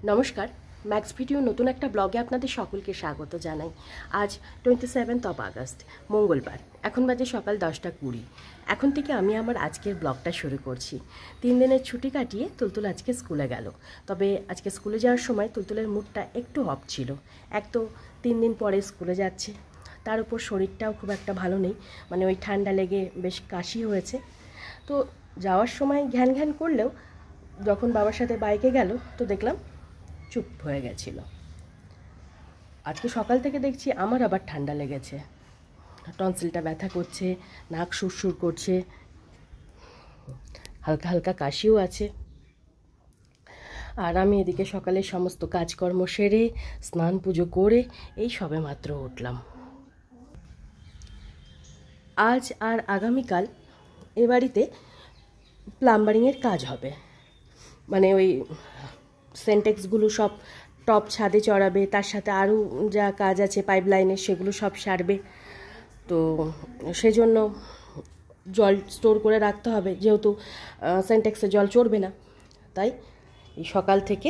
নমস্কার, max video নতুন একটা ব্লগে আপনাদের সকলকে স্বাগত জানাই। আজ 27 আগস্ট মঙ্গলবার। এখন বাজে সকাল 10:20। এখন থেকে আমি আমার আজকের ব্লগটা শুরু করছি। 3 দিনের ছুটি কাটিয়ে তুলতুল আজকে স্কুলে গেল। তবে আজকে স্কুলে যাওয়ার সময় তুলতুলের মুডটা একটু অফ ছিল। এক তো 3 দিন পরে স্কুলে যাচ্ছে, তার উপর শরীরটাও খুব একটা ভালো নেই, মানে ওই ঠান্ডা লেগে বেশ কাশি হয়েছে। তো যাওয়ার সময় ঘ্যান ঘ্যান করলেও যখন বাবার সাথে বাইকে গেল তো দেখলাম চুপ হয়ে গেছিল। আজকে সকাল থেকে দেখছি আমার আবার ঠান্ডা লেগেছে, টনসিলটা ব্যথা করছে, নাক সুরসুর করছে, হালকা হালকা কাশিও আছে। আর আমি এদিকে সকালে সমস্ত কাজকর্ম সেরে স্নান পুজো করে এই সবে মাত্র উঠলাম। আজ আর আগামীকাল এ বাড়িতে প্লাম্বারিংয়ের কাজ হবে, মানে ওই সেন্টেক্সগুলো সব টপ ছাদে চড়াবে, তার সাথে আরও যা কাজ আছে পাইপ লাইনের সেগুলো সব সারবে। তো সেজন্য জল স্টোর করে রাখতে হবে, যেহেতু সেন্টেক্সে জল চড়বে না। তাই এই সকাল থেকে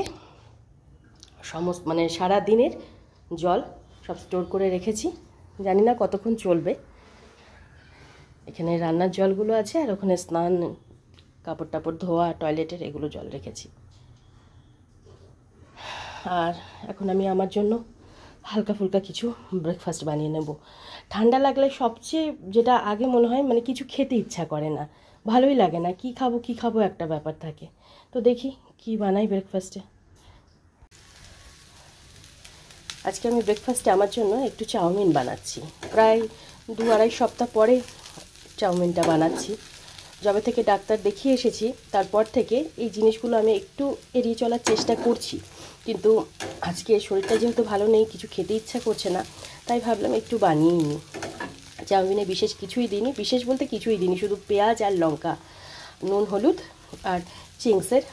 সমস্ত মানে সারা দিনের জল সব স্টোর করে রেখেছি। জানি না কতক্ষণ চলবে। এখানে রান্নার জলগুলো আছে, আর ওখানে স্নান, কাপড় টাপড় ধোয়া, টয়লেটের এগুলো জল রেখেছি। আর এখন আমি আমার জন্য হালকা ফুলকা কিছু ব্রেকফাস্ট বানিয়ে নেব। ঠান্ডা লাগলে সবচেয়ে যেটা আগে মনে হয়, মানে কিছু খেতে ইচ্ছা করে না, ভালোই লাগে না, কি খাবো একটা ব্যাপার থাকে। তো দেখি কি বানাই ব্রেকফাস্টে। আজকে আমি ব্রেকফাস্টে আমার জন্য একটু চাউমিন বানাচ্ছি। প্রায় 2-2.5 সপ্তাহ পরে চাউমিনটা বানাচ্ছি। যবে থেকে ডাক্তার দেখিয়ে এসেছি তারপর থেকে এই জিনিসগুলো আমি একটু এড়িয়ে চলার চেষ্টা করছি, কিন্তু আজকে শরীরটা যেহেতু ভালো নেই, কিছু খেতে ইচ্ছা করছে না, তাই ভাবলাম একটু বানিয়েই নিই। চাউমিনে বিশেষ কিছুই দিইনি, বিশেষ বলতে কিছুই দিইনি, শুধু পেঁয়াজ আর লঙ্কা, নুন হলুদ আর চিংসের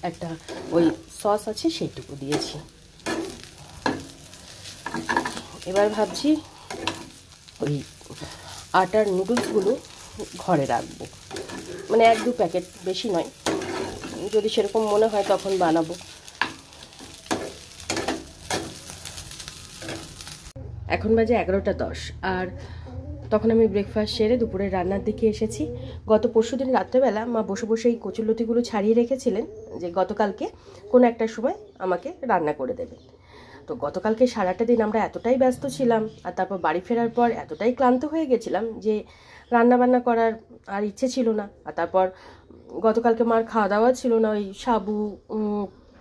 একটা ওই সস আছে সেইটুকু দিয়েছি। এবার ভাবছি ওই আটার নুডলসগুলো ঘরে রাখবো, মানে 1-2 প্যাকেট, বেশি নয়, যদি সেরকম মনে হয় তখন বানাবো। এখন বাজে 11:10, আর তখন আমি ব্রেকফাস্ট সেরে দুপুরে রান্নার দিকে এসেছি। গত পরশুদিন রাত্রেবেলা মা বসে বসে এই কচুরলতিগুলো ছাড়িয়ে রেখেছিলেন, যে গতকালকে কোনো একটা সময় আমাকে রান্না করে দেবে। তো গতকালকে সারাটা দিন আমরা এতটাই ব্যস্ত ছিলাম, আর তারপর বাড়ি ফেরার পর এতটাই ক্লান্ত হয়ে গেছিলাম যে রান্না বান্না করার আর ইচ্ছে ছিল না। আর তারপর গতকালকে মার খাওয়া দাওয়া ছিল না, ওই সাবু,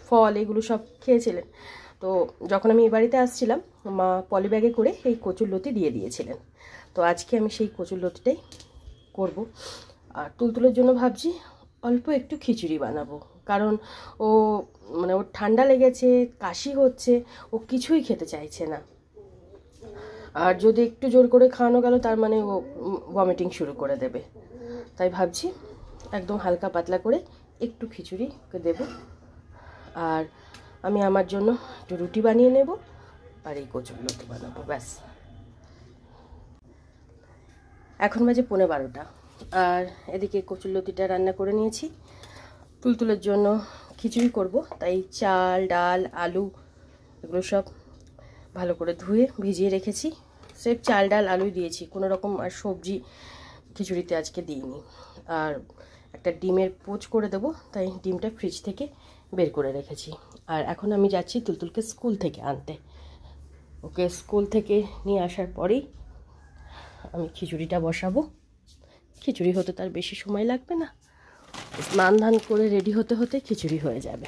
ফল এগুলো সব খেয়েছিলেন। তো যখন আমি এই বাড়িতে আসছিলাম মা পলি ব্যাগে করে এই কচুরলতি দিয়ে দিয়েছিলেন। তো আজকে আমি সেই কচুরলতিটাই করব। আর তুলতুলের জন্য ভাবছি অল্প একটু খিচুড়ি বানাবো, কারণ ও মানে ওর ঠান্ডা লেগেছে, কাশি হচ্ছে, ও কিছুই খেতে চাইছে না। আর যদি একটু জোর করে খাওয়ানো গেল তার মানে ও ভমিটিং শুরু করে দেবে। তাই ভাবছি একদম হালকা পাতলা করে একটু খিচুড়ি ওকে দেবো, আর আমি আমার জন্য একটু রুটি বানিয়ে নেব, আর এই কচুরলতি বানাবো, ব্যাস। এখন বাজে 11:15, আর এদিকে কচুরলতিটা রান্না করে নিয়েছি। তুলতুলের জন্য খিচুড়ি করব, তাই চাল, ডাল, আলু এগুলো সব ভালো করে ধুয়ে ভিজিয়ে রেখেছি। স্রেফ চাল, ডাল, আলুই দিয়েছি, কোনো রকম আর সবজি খিচুড়িতে আজকে দিইনি। আর একটা ডিমের পোচ করে দেবো, তাই ডিমটা ফ্রিজ থেকে বের করে রেখেছি। আর এখন আমি যাচ্ছি তুলতুলকে স্কুল থেকে আনতে। ওকে স্কুল থেকে নিয়ে আসার পরেই আমি খিচুড়িটা বসাবো। খিচুড়ি হতে তার বেশি সময় লাগবে না, স্নান ধান করে রেডি হতে হতে খিচুড়ি হয়ে যাবে।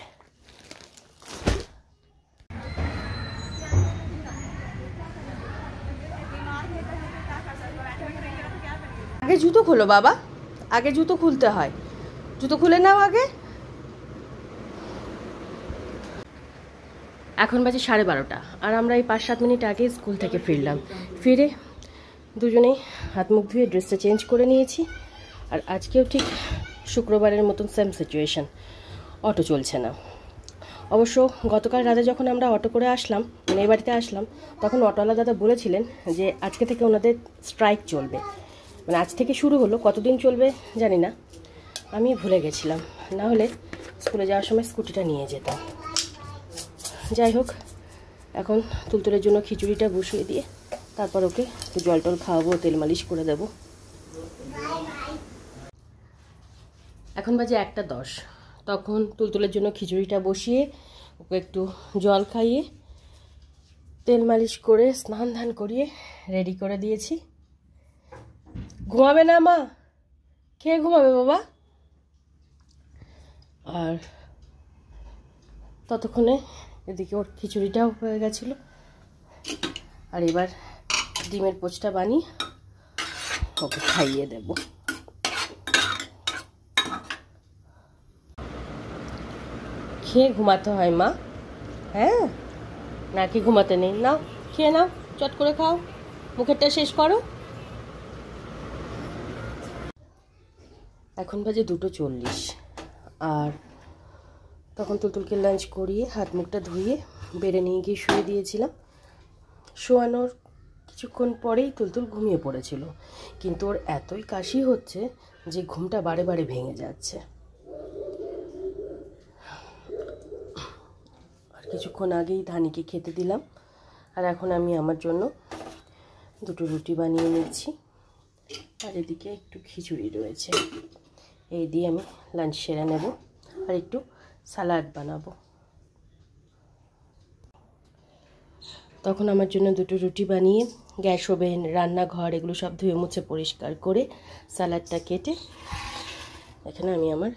আগে জুতো খোলো বাবা, আগে জুতো খুলতে হয়, জুতো খুলে নাও আগে। এখন বাজে 12:30, আর আমরা এই 5-7 মিনিট আগে স্কুল থেকে ফিরলাম। ফিরে দুজনেই হাত মুখ ধুয়ে ড্রেসটা চেঞ্জ করে নিয়েছি। আর আজকেও ঠিক শুক্রবারের মতন সেম সিচুয়েশান, অটো চলছে না। অবশ্য গতকাল রাতে যখন আমরা অটো করে আসলাম, মানে এই বাড়িতে আসলাম, তখন অটোওয়ালা দাদা বলেছিলেন যে আজকে থেকে ওনাদের স্ট্রাইক চলবে, মানে আজ থেকে শুরু হলো, কতদিন চলবে জানি না, আমি ভুলে গেছিলাম, না হলে স্কুলে যাওয়ার সময় স্কুটিটা নিয়ে যেতাম। যাই হোক, এখন তুলতুলের জন্য খিচুড়িটা বসিয়ে দিয়ে তারপর ওকে একটু জল টল খাওয়াবো, তেল মালিশ করে দেবো। এখন বাজে 1:10। তখন তুলতুলের জন্য খিচুড়িটা বসিয়ে ওকে একটু জল খাইয়ে তেল মালিশ করে স্নান ধান করিয়ে রেডি করে দিয়েছি। ঘুমাবে না মা? খেয়ে ঘুমাবে বাবা। আর ততক্ষণে এদিকে ওর খিচুড়িটাও হয়ে গেছিল। আর এবার ডিমের পোচটা বানিয়ে ওকে খাইয়ে দেব। খেয়ে ঘুমাতে হয় মা? হ্যাঁ, নাকি ঘুমাতে নেই? নাও খেয়ে নাও, চট করে খাও, মুখেরটা শেষ করো। এখন বাজে 2:40। আর তখন তুলতুলকে লাঞ্চ করিয়ে হাত মুখটা ধুয়ে বেড়ে নিয়ে গিয়ে শুয়ে দিয়েছিলাম। শোয়ানোর কিছুক্ষণ পরেই তুলতুল ঘুমিয়ে পড়েছিল, কিন্তু ওর এতই কাশি হচ্ছে যে ঘুমটা বারে বারে ভেঙে যাচ্ছে। আর কিছুক্ষণ আগেই ধানিকে খেতে দিলাম। আর এখন আমি আমার জন্য 2টো রুটি বানিয়ে নিচ্ছি। আর এদিকে একটু খিচুড়ি রয়েছে, এই দিয়ে আমি লাঞ্চ সেরে নেব। আর একটু সালাড বানাবো। তখন আমার জন্য 2টো রুটি বানিয়ে গ্যাস ওভেন, রান্নাঘর এগুলো সব ধুয়ে মুছে পরিষ্কার করে সালাডটা কেটে এখানে আমি আমার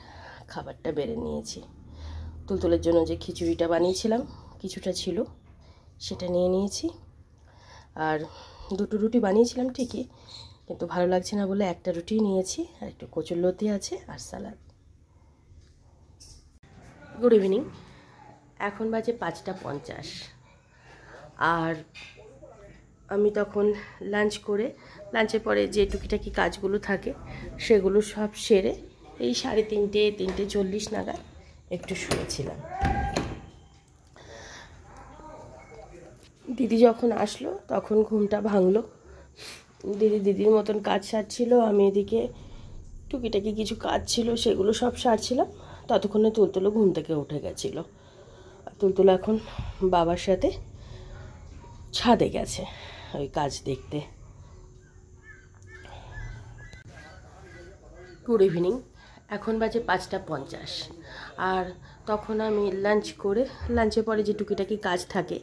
খাবারটা বেড়ে নিয়েছি। তুলতুলের জন্য যে খিচুড়িটা বানিয়েছিলাম কিছুটা ছিল, সেটা নিয়ে নিয়েছি। আর 2টো রুটি বানিয়েছিলাম ঠিকই, কিন্তু ভালো লাগছে না বলে একটা রুটি নিয়েছি। আর একটু কচুরলতি আছে আর সালাড। Good evening. এখন বাজে 5:50। আর আমি তখন লাঞ্চ করে, লাঞ্চের পরে যে টুকিটাকি কাজগুলো থাকে সেগুলো সব সেরে এই 3:30 নাগাদ একটু শুয়েছিলাম। দিদি যখন আসলো তখন ঘুমটা ভাঙলো। দিদির মতন কাজ সারছিল, আমি এদিকে টুকিটাকি কিছু কাজ ছিল সেগুলো সব সারছিলাম। ততক্ষণে তুলতুলো ঘুম থেকে উঠে গেছিলো। তুলতুলো এখন বাবার সাথে ছাদে গেছে ওই কাজ দেখতে। Good evening. এখন বাজে 5:50। আর তখন আমি লাঞ্চ করে, লাঞ্চের পরে যে টুকিটাকি কাজ থাকে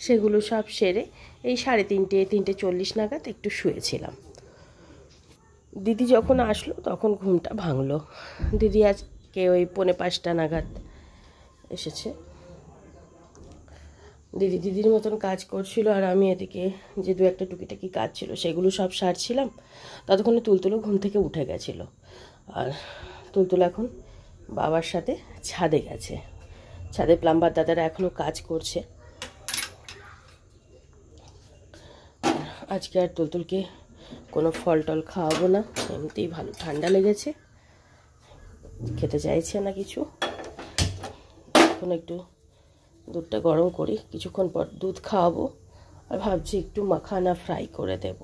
সেগুলো সব সেরে এই 3:30 নাগাদ একটু শুয়েছিলাম। দিদি যখন আসলো তখন ঘুমটা ভাঙলো। দিদি আজকে ওই 4:45 নাগাদ এসেছে। দিদির মতন কাজ করছিল, আর আমি এদিকে যে 2-1টা টুকিটাকি কাজ ছিল সেগুলো সব সারছিলাম। ততক্ষণে তুলতুলো ঘুম থেকে উঠে গেছিলো। আর তুলতুলো এখন বাবার সাথে ছাদে গেছে। ছাদে প্লাম্বার দাদারা এখনও কাজ করছে। আজকে আর তুলতুলকে কোনো ফল টল খাওয়াবো না, এমনিতেই ভালো ঠান্ডা লেগেছে, খেতে চাইছে না কিছু। এখন একটু দুধটা গরম করি, কিছুক্ষণ পর দুধ খাওয়াবো। আর ভাবছি একটু মাখানা ফ্রাই করে দেব।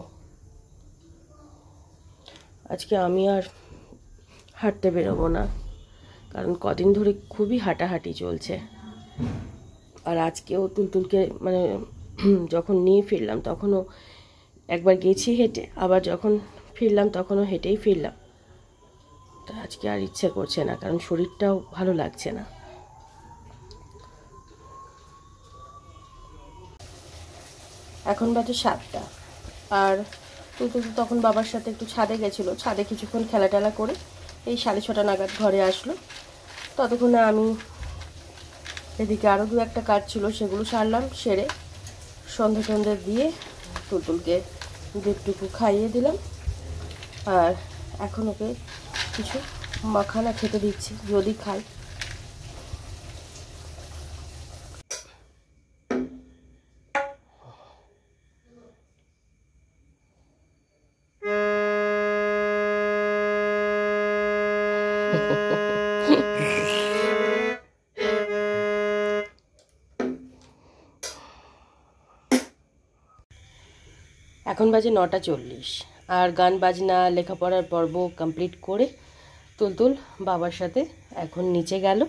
আজকে আমি আর হাঁটতে বেরোবো না, কারণ কদিন ধরে খুবই হাঁটাহাঁটি চলছে। আর আজকেও তুলতুলকে মানে যখন নিয়ে ফিরলাম তখনও একবার গেছি হেঁটে, আবার যখন ফিরলাম তখনও হেঁটেই ফিরলাম। তো আজকে আর ইচ্ছে করছে না, কারণ শরীরটাও ভালো লাগছে না। এখন বাজে 7টা। আর তুলতুল তখন বাবার সাথে একটু ছাদে গেছিলো। ছাদে কিছুক্ষণ খেলা টেলা করে এই 6:30 নাগাদ ঘরে আসলো। ততক্ষণে আমি এদিকে আরও 2-1টা কাজ ছিল সেগুলো সারলাম। সেরে সন্ধে দিয়ে তুলতুলকে দুধটুকু খাইয়ে দিলাম। আর এখন ওকে কিছু মাখানা খেতে দিচ্ছি, যদি খাই। এখন বাজে 9:40। আর গান বাজনা লেখাপড়ার পর্ব কমপ্লিট করে তুলতুল বাবার সাথে এখন নিচে গেল।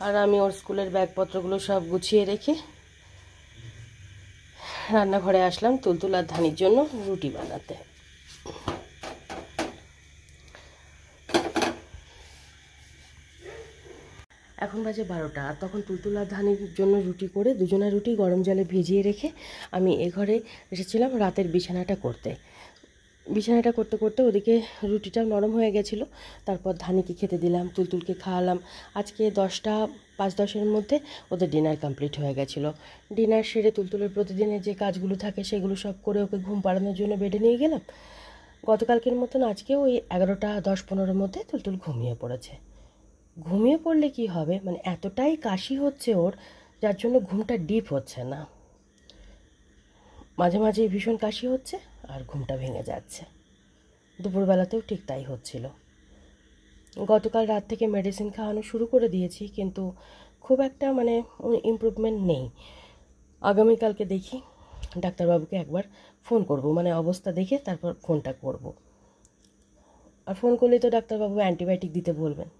আর আমি ওর স্কুলের ব্যাগপত্রগুলো সব গুছিয়ে রেখে রান্নাঘরে আসলাম তুলতুল আর ধানির জন্য রুটি বানাতে। এখন বাজে 12টা, আর তখন তুলতুল আর ধানির জন্য রুটি করে দুজনের রুটি গরম জলে ভিজিয়ে রেখে আমি এ ঘরে এসেছিলাম রাতের বিছানাটা করতে। বিছানাটা করতে করতে ওদিকে রুটিটা নরম হয়ে গেছিলো। তারপর ধানিকে খেতে দিলাম, তুলতুলকে খাওয়ালাম। আজকে 10টা 5-10-এর মধ্যে ওদের ডিনার কমপ্লিট হয়ে গেছিলো। ডিনার সেরে তুলতুলের প্রতিদিনের যে কাজগুলো থাকে সেগুলো সব করে ওকে ঘুম পাড়ানোর জন্য বেডে নিয়ে গেলাম। গতকালকের মতন আজকেও ওই 11টা 10-15-এর মধ্যে তুলতুল ঘুমিয়ে পড়েছে। ঘুমিয়ে পড়লে কি হবে, মানে এতটাই কাশি হচ্ছে ওর, যার জন্য ঘুমটা ডিপ হচ্ছে না। মাঝে মাঝে ভীষণ কাশি হচ্ছে আর ঘুমটা ভেঙে যাচ্ছে। দুপুরবেলাতেও ঠিক তাই হচ্ছিল। গতকাল রাত থেকে মেডিসিন খাওয়ানো শুরু করে দিয়েছি, কিন্তু খুব একটা মানে ইমপ্রুভমেন্ট নেই। আগামীকালকে দেখি, ডাক্তারবাবুকে একবার ফোন করব, মানে অবস্থা দেখে তারপর ফোনটা করব। আর ফোন করলেই তো ডাক্তারবাবু অ্যান্টিবায়োটিক দিতে বলবেন।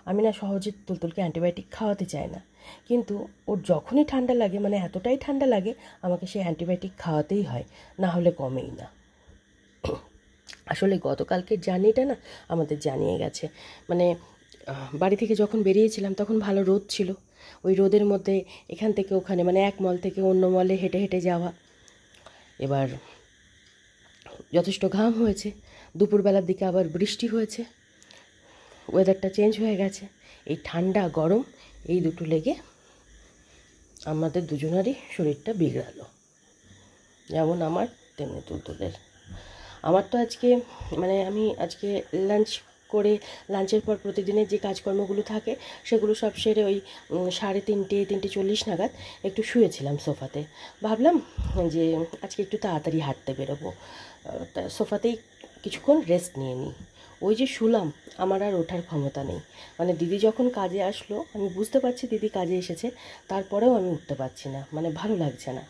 আমি না সহজে তুলতুলকে অ্যান্টিবায়োটিক খাওয়াতে চাই না, কিন্তু ওর যখনই ঠান্ডা লাগে, মানে এতটাই ঠান্ডা লাগে, আমাকে সেই অ্যান্টিবায়োটিক খাওয়াতেই হয়, না হলে কমেই না। আসলে গতকালকের জার্নিটা না আমাদের জানিয়ে গেছে। মানে বাড়ি থেকে যখন বেরিয়েছিলাম তখন ভালো রোদ ছিল। ওই রোদের মধ্যে এখান থেকে ওখানে, মানে এক মল থেকে অন্য মলে হেঁটে হেঁটে যাওয়া। এবার যথেষ্ট ঘাম হয়েছে। দুপুরবেলার দিকে আবার বৃষ্টি হয়েছে, ওয়েদারটা চেঞ্জ হয়ে গেছে। এই ঠান্ডা গরম এই দুটো লেগে আমাদের দুজনারই শরীরটা বিগড়ালো, যেমন আমার তেমনি তুলতুলের। আমার তো আজকে মানে আমি আজকে লাঞ্চ করে, লাঞ্চের পর প্রতিদিনের যে কাজকর্মগুলো থাকে সেগুলো সব সেরে ওই 3:30 নাগাদ একটু শুয়েছিলাম সোফাতে। ভাবলাম যে আজকে একটু তাড়াতাড়ি হাঁটতে বেরোবো, সোফাতেই কিছুক্ষণ রেস্ট নিয়ে নিই। ওই যে শুলাম, আমার আর ওঠার ক্ষমতা নেই। মানে দিদি যখন কাজে আসলো, আমি বুঝতে পারছি দিদি কাজে এসেছে, তারপরেও আমি উঠতে পারছি না, মানে ভালো লাগছে না।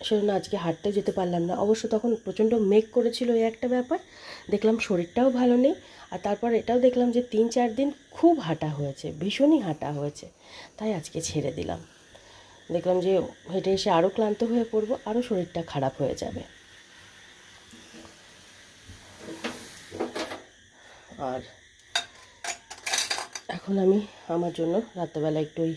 সেজন্য আজকে হাঁটতেও যেতে পারলাম না। অবশ্য তখন প্রচণ্ড মেঘ করেছিল, এই একটা ব্যাপার। দেখলাম শরীরটাও ভালো নেই। আর তারপর এটাও দেখলাম যে 3-4 দিন খুব হাঁটা হয়েছে, ভীষণই হাঁটা হয়েছে, তাই আজকে ছেড়ে দিলাম। দেখলাম যে হেঁটে এসে আরও ক্লান্ত হয়ে পড়বো, আরও শরীরটা খারাপ হয়ে যাবে। আর এখন আমি আমার জন্য রাত্রেবেলা একটু ওই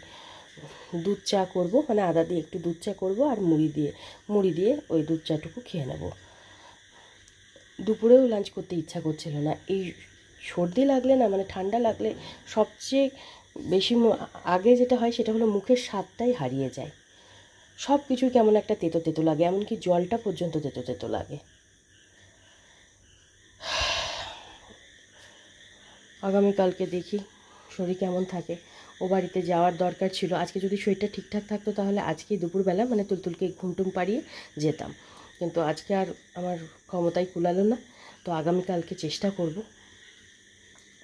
দুধ চা করবো, মানে আদা দিয়ে একটু দুধ চা করবো আর মুড়ি দিয়ে ওই দুধ চাটুকু খেয়ে নেব। দুপুরেও লাঞ্চ করতে ইচ্ছা করছিল না। এই সর্দি লাগলে না, মানে ঠান্ডা লাগলে সবচেয়ে বেশি আগে যেটা হয় সেটা হলো মুখের স্বাদটাই হারিয়ে যায়। সব কিছুই কেমন একটা তেতো তেতো লাগে, এমনকি জলটা পর্যন্ত তেতো তেতো লাগে। আগামীকালকে দেখি শরীর কেমন থাকে। ও বাড়িতে যাওয়ার দরকার ছিল। আজকে যদি শরীরটা ঠিকঠাক থাকতো তাহলে আজকেই দুপুরবেলা মানে তুলতুলকে ঘুমটুম পাড়িয়ে যেতাম, কিন্তু আজকে আর আমার ক্ষমতাই কুলালো না। তো আগামীকালকে চেষ্টা করব।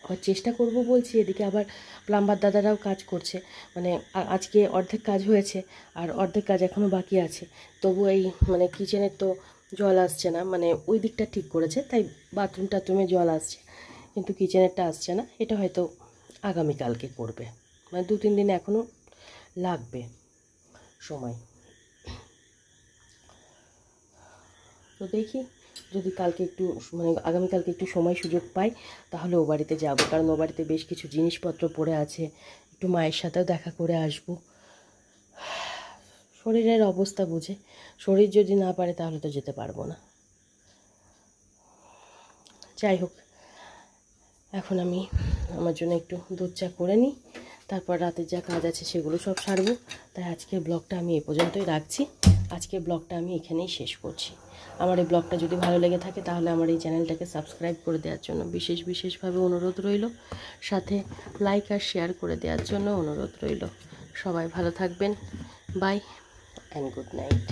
আর চেষ্টা করব বলছি, এদিকে আবার প্লাম্বার দাদারাও কাজ করছে। মানে আজকে অর্ধেক কাজ হয়েছে আর অর্ধেক কাজ এখনও বাকি আছে। তবু এই মানে কিচেনের তো জল আসছে না, মানে ওই দিকটা ঠিক করেছে, তাই বাথরুম টাথরুমে জল আসছে, কিন্তু কিচেনেরটা আসছে না। এটা হয়তো আগামীকালকে করবে, মানে 2-3 দিন এখনও লাগবে সময়। তো দেখি যদি কালকে একটু মানে আগামীকালকে একটু সময় সুযোগ পাই তাহলে ও বাড়িতে যাব, কারণ ও বাড়িতে বেশ কিছু জিনিসপত্র পড়ে আছে। একটু মায়ের সাথেও দেখা করে আসব। শরীরের অবস্থা বুঝে, শরীর যদি না পারে তাহলে তো যেতে পারবো না। যাই হোক, এখন আমি আমার জন্য একটু দুধ চা করে নিই, তারপর রাতের যা কাজ আছে সেগুলো সব সারবো। তাই আজকের ব্লগটা আমি এ পর্যন্তই রাখছি। আজকের ব্লগটা আমি এখানেই শেষ করছি। আমার এই ব্লগটা যদি ভালো লেগে থাকে তাহলে আমার এই চ্যানেলটাকে সাবস্ক্রাইব করে দেওয়ার জন্য বিশেষভাবে অনুরোধ রইল, সাথে লাইক আর শেয়ার করে দেওয়ার জন্য অনুরোধ রইল। সবাই ভালো থাকবেন। Bye and good night.